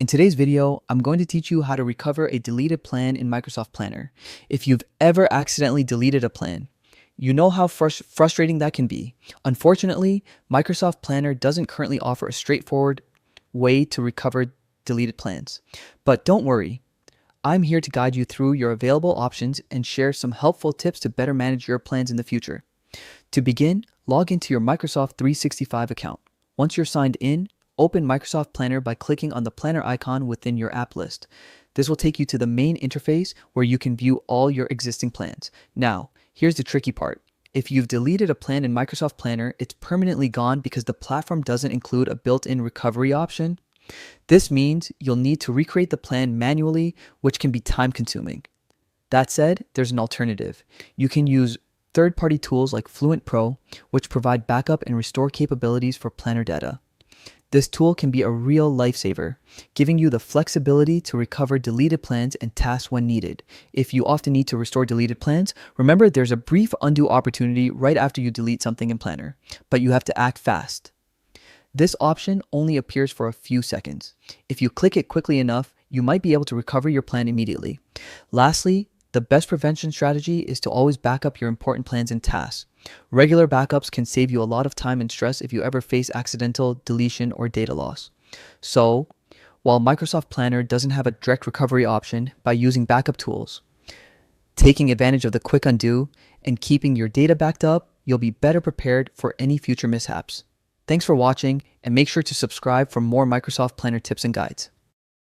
In today's video, I'm going to teach you how to recover a deleted plan in Microsoft Planner. If you've ever accidentally deleted a plan, you know how frustrating that can be. Unfortunately, Microsoft Planner doesn't currently offer a straightforward way to recover deleted plans. But don't worry, I'm here to guide you through your available options and share some helpful tips to better manage your plans in the future. To begin, log into your Microsoft 365 account. Once you're signed in, open Microsoft Planner by clicking on the Planner icon within your app list. This will take you to the main interface where you can view all your existing plans. Now, here's the tricky part. If you've deleted a plan in Microsoft Planner, it's permanently gone because the platform doesn't include a built-in recovery option. This means you'll need to recreate the plan manually, which can be time-consuming. That said, there's an alternative. You can use third-party tools like Fluent Pro, which provide backup and restore capabilities for planner data. This tool can be a real lifesaver, giving you the flexibility to recover deleted plans and tasks when needed. If you often need to restore deleted plans, remember there's a brief undo opportunity right after you delete something in Planner, but you have to act fast. This option only appears for a few seconds. If you click it quickly enough, you might be able to recover your plan immediately. Lastly, the best prevention strategy is to always back up your important plans and tasks. Regular backups can save you a lot of time and stress if you ever face accidental deletion or data loss. So, while Microsoft Planner doesn't have a direct recovery option, by using backup tools, taking advantage of the quick undo, and keeping your data backed up, you'll be better prepared for any future mishaps. Thanks for watching, and make sure to subscribe for more Microsoft Planner tips and guides.